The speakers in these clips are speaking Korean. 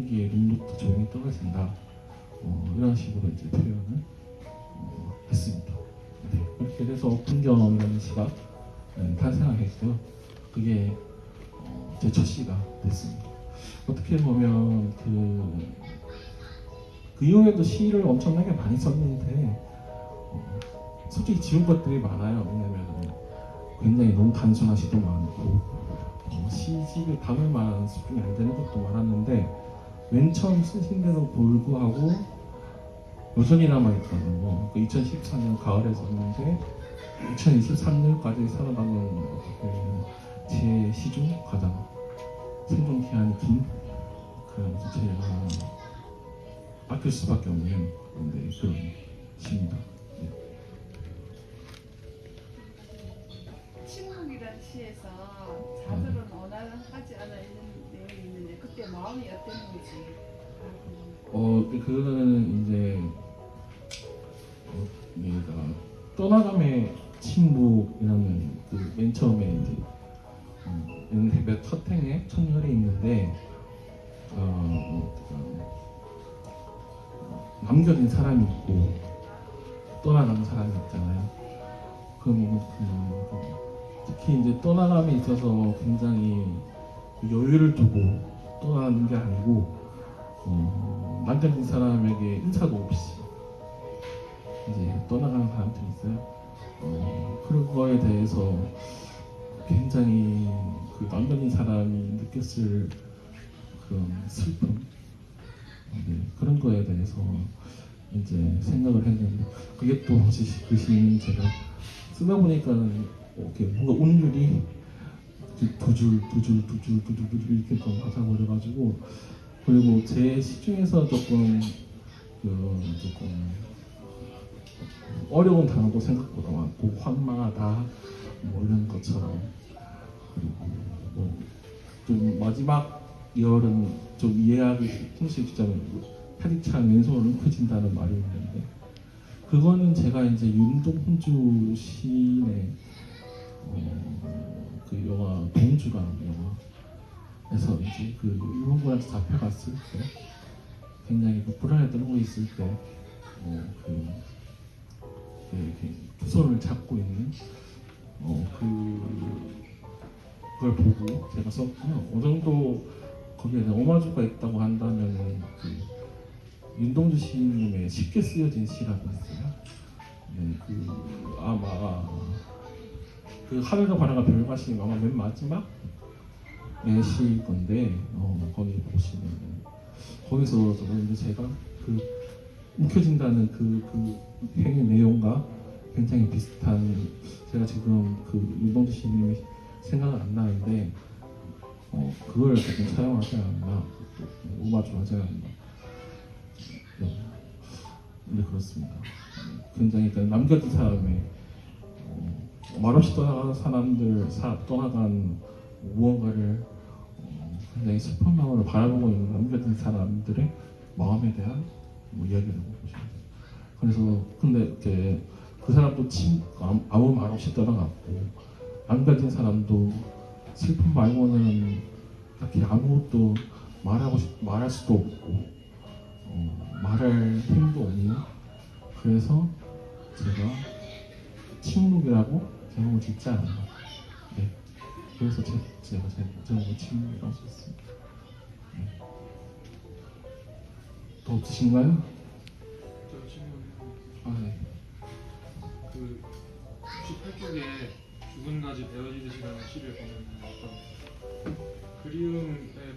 공기에 눈부터 조용히 떨어진다. 이런 식으로 이제 표현을 했습니다. 네, 그렇게 돼서 풍경이라는 시가 탄생하겠고요. 그게 제 첫 시가 됐습니다. 어떻게 보면 그 이후에도 시를 엄청나게 많이 썼는데 솔직히 지운 것들이 많아요. 왜냐면 굉장히 너무 단순한 시도 많고 시집에 담을 만한 수준이 안 되는 것도 많았는데 맨 처음 쓰신데도 불구하고 여전히 남아있다는 거. 2014년 가을에 썼는데 2023년까지 살아남은 제 시 중 가장 생존 기한이 긴 그래서 제가 아낄 수밖에 없는 그런 시입니다. 네. 침묵이라는 시에서 자들은 언하지 않아 있는 내용이 있는데 그때 마음이 어땠는지. 그거는 이제 얘가 떠나감의 침묵이라는 그 맨 처음에 이제 연세배 첫 행에 첫 열에 있는데 남겨진 사람이 있고 떠나가는 사람이 있잖아요. 그러면 특히 이제 떠나감에 있어서 굉장히 여유를 두고 떠나는 게 아니고 남겨진 사람에게 인사도 없이 이제 떠나가는 사람들이 있어요. 그런 거에 대해서 굉장히 그 남겨진 사람이 느꼈을 그런 슬픔, 그런 거에 대해서 이제 생각을 했는데 그게 또 그 시는 제가 쓰다 보니까는 이렇게 뭔가 운율이 두 줄 이렇게 좀 맞아버려가지고 그리고 제 시 중에서 조금 어려운 단어도 생각보다 많고 황망하다 뭐 이런 것처럼 그리고 좀 마지막 열은 좀 이해하기 힘들지만 파리찬 왼손을 움켜쥔다는 말이 있는데 그거는 제가 이제 윤동주 시인의 그 영화 동주라는 영화에서 이제 그 일본군한테 잡혀갔을 때 굉장히 불안에 떨고 있을 때 이렇게 두 손을 잡고 있는 그걸 보고 제가 썼고요. 어느 정도 거기에 오마주가 있다고 한다면은 윤동주 시인님의 쉽게 쓰여진 시라고 있어요. 네, 아마 그 하늘과 바다가 별과시 아마 맨 마지막 시일 건데 거기 보시면 거기서 이제 제가 움켜진다는 그 행의 내용과 굉장히 비슷한 제가 지금 윤동주 시인님이 생각은 안 나는데 그걸 조금 사용하지 않았나 오마주하지 않았나 네 그렇습니다. 굉장히 남겨진 사람의 말없이 떠나간 사람들 떠나간 무언가를 굉장히 슬픈 마음으로 바라보고 있는 남겨진 사람들의 마음에 대한 이야기라고 보시면 돼요. 그래서 근데 이렇게 그 사람도 아무 말 없이 떠나갔고 남겨진 사람도 슬픔 말고는 딱히 아무것도 말할 수도 없고 말할 힘도 없는 그래서 제가 침묵이라고 제목을 짓지 않았나. 네. 그래서 제가 제목을 침묵이라고 썼습니다. 네. 더 없으신가요? 저 질문. 네. 그 68쪽에 죽은 가지 베어지듯이라는 시를 보면 어떤 그리움의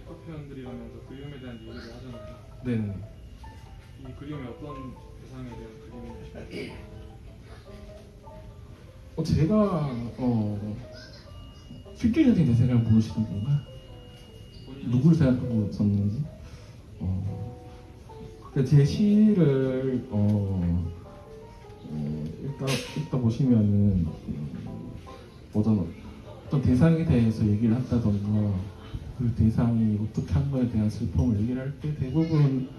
파편들이라면서 그리움에 대한 얘기를 하잖아요. 네. 이 그림이 어떤 대상에 대한 그림인지. 제가 실질적인 제 생각을 모르시는 건가요? 누구를 생각하고 썼는지? 제 시를 읽다 보시면은 어떤 대상에 대해서 얘기를 한다던가 그 대상이 어떻게 한 거에 대한 슬픔을 얘기를 할 때 대부분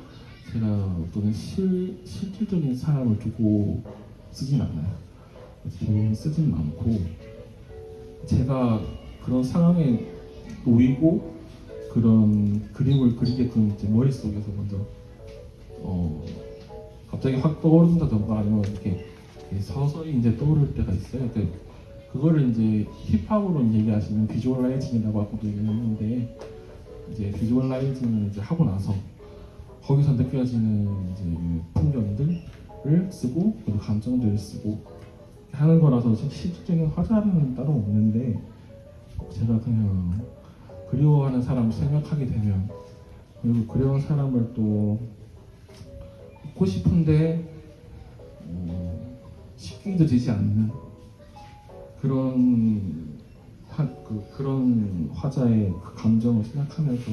제가 어떤 실질적인 사람을 두고 쓰진 않아요. 대부분 쓰진 않고 제가 그런 상황에 놓이고 그런 그림을 그리게끔 이제 머릿속에서 먼저 갑자기 확 떠오른다던가 아니면 이렇게 서서히 이제 떠오를 때가 있어요. 그거를 이제 힙합으로 얘기하시면 비주얼라이징이라고 하고도 얘기했는데 이제 비주얼라이징을 이제 하고 나서 거기서 느껴지는 이제 풍경들을 쓰고 그리고 감정들을 쓰고 하는 거라서 실질적인 화자는 따로 없는데 제가 그냥 그리워하는 사람을 생각하게 되면 그리고 그리워하는 사람을 또 잊고 싶은데 쉽게 잊어지지 않는 그런 그런 화자의 그 감정을 생각하면서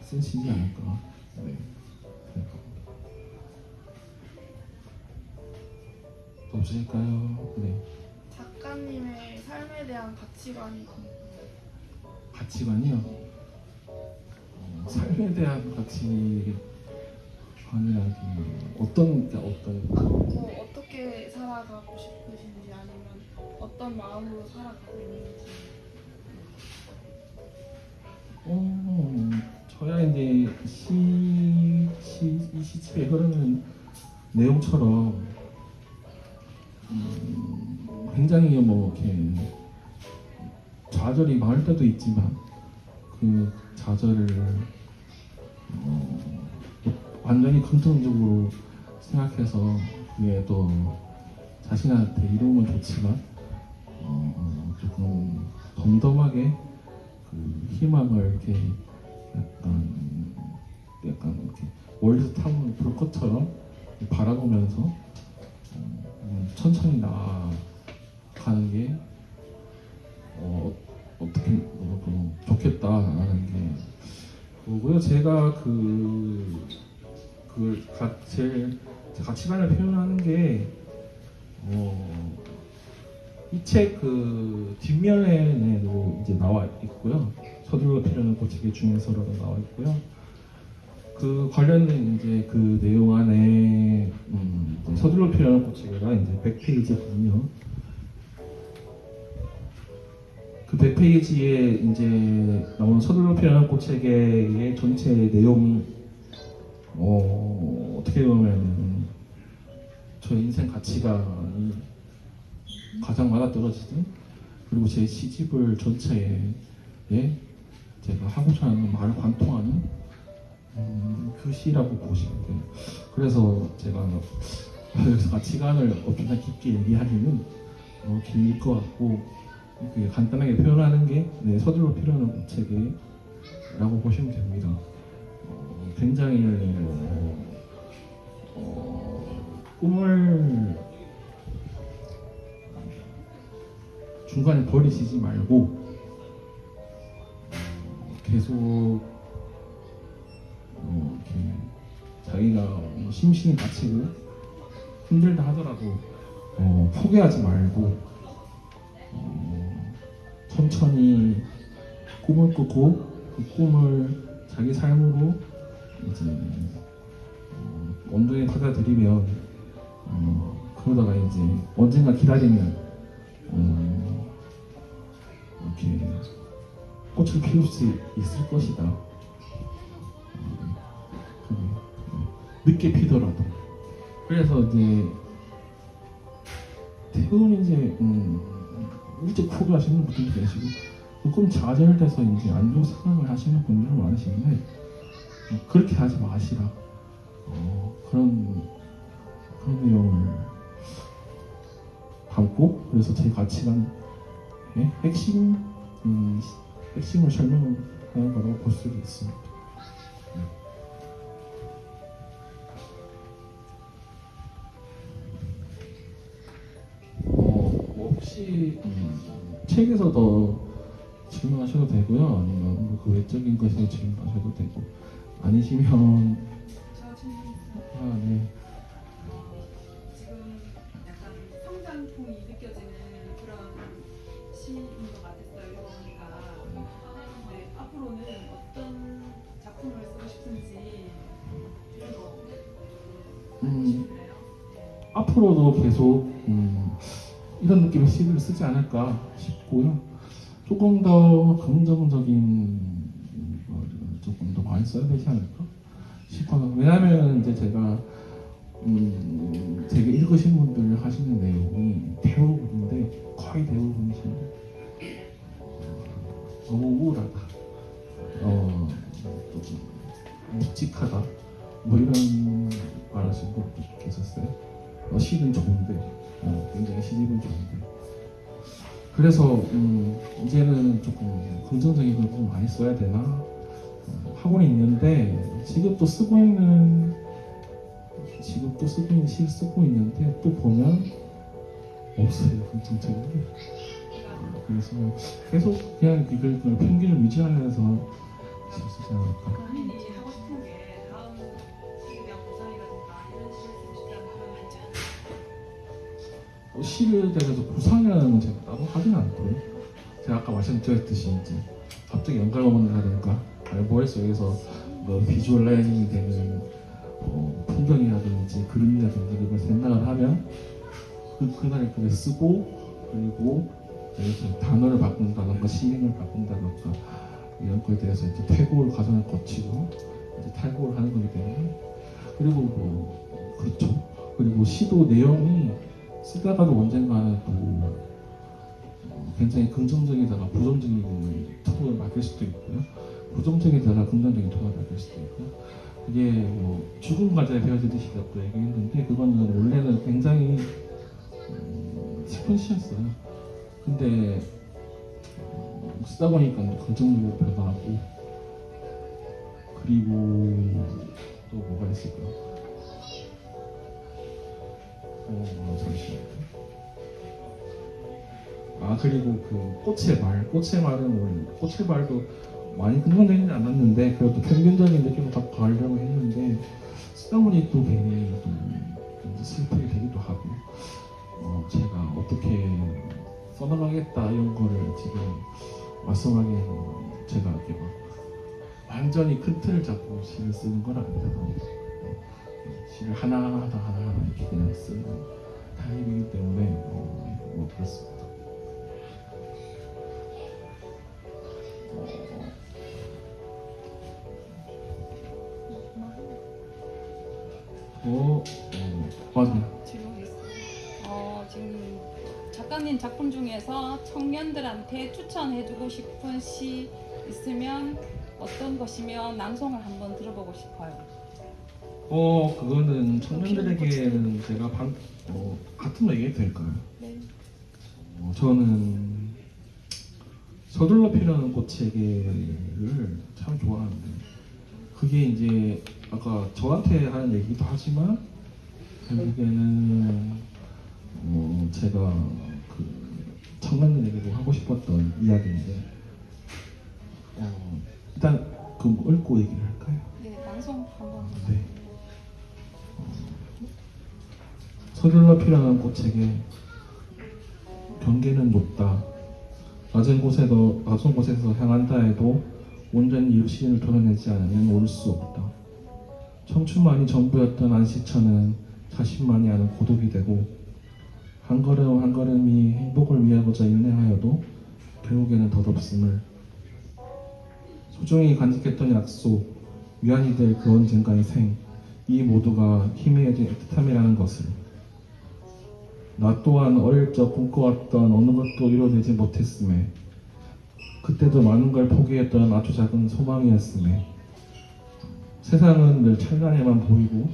쓰시지 않을까. 네. 또 없으실까요? 네. 작가님의 삶에 대한 가치관이 가치관이요. 삶에 대한 가치관이라기 어떤 뭐 어떻게 살아가고 싶으신지 아니면 어떤 마음으로 살아가고 있는지. 저야 이제 이 시집에 흐르는 내용처럼 굉장히 뭐 이렇게 좌절이 많을 때도 있지만 그 좌절을 완전히 긍정적으로 생각해서 그게 또 자신한테 이루면 좋지만 조금 덤덤하게 그 희망을 이렇게 약간 이렇게 월드 타운 볼 것처럼 바라보면서 천천히 나아가는 게 어떻게 좀 좋겠다라는 게 그거고요. 제가 제일 가치관을 표현하는 게 이 책 그 뒷면에도 이제 나와 있고요. 서둘러 필요는 고치기 중에서라도 나와 있고요. 그 관련된 이제 그 내용 안에 서둘러 필요는 고치기가 이제 100페이지거든요. 그 100페이지에 이제 나오는 서둘러 필요는 고치기의 전체 내용이 어떻게 보면 저의 인생 가치관이 가장 맞아떨어지든 그리고 제 시집을 전체에 제가 하고자 하는 말을 관통하는 그 시라고 보시면 돼요. 그래서 제가 여기서 가치관을 엄청나 깊게 얘기하기는 길 것 같고 간단하게 표현하는 게 서둘러 필요한 책이라고 보시면 됩니다. 굉장히 꿈을 중간에 버리시지 말고 계속 이렇게 자기가 심신이 다치고 힘들다 하더라도 포기하지 말고 천천히 꿈을 꾸고 그 꿈을 자기 삶으로 이제 온전히 받아들이면 그러다가 이제 언젠가 기다리면 이렇게 꽃을 피울 수 있을 것이다. 늦게 피더라도. 그래서 이제 대부분 이제 일찍 포기하시는 분들도 계시고 조금 좌절돼서 이제 안 좋은 생각을 하시는 분들은 많으신데 그렇게 하지 마시라. 그런 내용을 담고 그래서 제 가치관의 핵심을 설명하는 거라고 볼 수 있습니다. 혹시 책에서 더 질문하셔도 되고요. 아니면 뭐그 외적인 것에 질문하셔도 되고 아니시면 저 질문 있어요. 네. 지금 약간 성장통이 느껴지는 그런 시인 것 같았어요. 읽어보니까. 네, 앞으로는 어떤 작품을 쓰고 싶은지 싶네요. 앞으로도 계속 이런 느낌의 시를 쓰지 않을까 싶고요. 조금 더 긍정적인 많이 써야 되지 않을까 싶어요. 왜냐하면 이제 제가 읽으신 분들 하시는 내용이 대부분인데 거의 대부분이신 너무 우울하다, 좀 묵직하다, 뭐 이런 말하시는 분도 계셨어요. 시는 좋은데, 굉장히 시집은 좋은데. 그래서 이제는 조금 긍정적인 걸 좀 많이 써야 되나 하고는 있는데 지금 또 쓰고 있는 시 쓰고 있는데 또 보면 없어요, 긍정적인 게. 그래서 계속 그냥 이걸 평균을 유지하면서 쓰지 않을까. 본인이 하고 싶은 게 다음 시에 대한 보상이라든가 이런 식으로 쓰고 싶다는 그런 시에 대해서 구상이라는 건 제가 따로 하진 않고요. 제가 아까 말씀드렸듯이 이제 갑자기 연결문이라든가 머릿속에서 뭐 비주얼라이징이 되는 풍경이라든지 그림이라든지 그걸 생각을 하면 그날에 그걸 쓰고, 그리고 여기서 단어를 바꾼다던가 시행을 바꾼다던가 이런 거에 대해서 이제 퇴고를 과정을 거치고 이제 탈고를 하는 거기 때문에. 그리고 그렇죠. 그리고 시도 내용이 쓰다가도 언젠가는 또 굉장히 긍정적이다가 부정적인 톤을 맡길 수도 있고요. 부정적이다가 긍정적인 톤을 맡길 수도 있고요. 그게 뭐 죽음과자에 베어지듯이라고 얘기했는데 그거는 원래는 굉장히 슬픈 시였어요. 근데 쓰다 보니까 긍정적으로 변화하고, 그리고 또 뭐가 있을까? 잠시만요. 그리고 그 꽃의 말은 꽃의 말도 많이 긍정되지는 않았는데 그래도 평균적인 느낌을 갖고 가려고 했는데 쓰다 보니 또 괜히 또 슬프게 되기도 하고, 제가 어떻게 써나가겠다 이런 거를 지금 말씀하기에는 제가 이렇게 막 완전히 큰 틀을 잡고 시를 쓰는 건 아니다. 시를 하나하나 이렇게 그냥 쓰는 타입이기 때문에 뭐 그렇습니다. 맞아요. 질문이 있어요. 지금 작가님 작품 중에서 청년들한테 추천해주고 싶은 시 있으면 어떤 것이며 낭송을 한번 들어보고 싶어요. 그거는 청년들에게는 제가 같은 거 얘기해도 될까요? 네. 저는 서둘러 피려는 꽃에게를 참 좋아하는데 그게 이제 아까 저한테 하는 얘기도 하지만 결국에는 제가 그 청년들에게도 하고 싶었던 이야기인데 일단 그 읽고 얘기를 할까요? 네, 낭송 한번. 네. 서둘러 피려는 꽃에게 경계는 높다. 낮은 곳에서 향한다 해도 온전히 육신을 드러내지 않으면 올 수 없다. 청춘만이 전부였던 안식처는 자신만이 아는 고독이 되고 한 걸음 한 걸음이 행복을 위하고자 인내하여도 결국에는 덧없음을. 소중히 간직했던 약속, 위안이 될 그 언젠가의 생, 이 모두가 희미해진 애틋함이라는 것을. 나 또한 어릴 적 꿈꿔왔던 어느 것도 이루어지지 못했음에 그때도 많은 걸 포기했던 아주 작은 소망이었음에 세상은 늘 찬란해만 보이고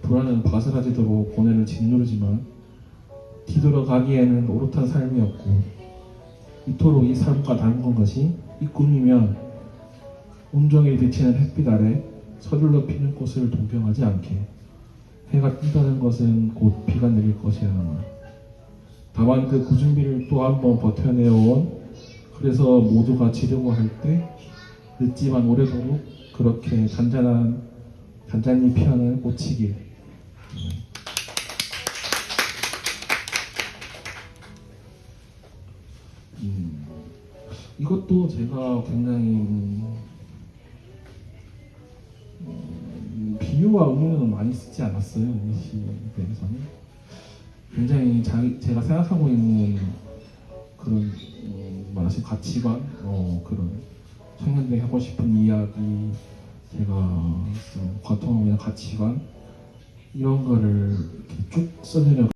불안은 바스라지도록 고뇌를 짓누르지만 뒤돌아가기에는 오롯한 삶이었고 이토록 이 삶과 닮은 것이 이 꿈이면 온종일 비치는 햇빛 아래 서둘러 피는 꽃을 동경하지 않게. 해가 뜬다는 것은 곧 비가 내릴 것이라는 말. 다만 그 구준비를 또 한 번 버텨내어온, 그래서 모두가 지려고 할 때 늦지만 오래도록 그렇게 잔잔히 피어나는 꽃이길. 이것도 제가 굉장히 비유와 의미는 많이 쓰지 않았어요. 이 시에 대해서는. 굉장히 제가 생각하고 있는 그런 말하신 가치관, 그런 청년들이 하고 싶은 이야기, 제가 쓴 관통이나 가치관 이런 거를 이렇게 쭉 써내려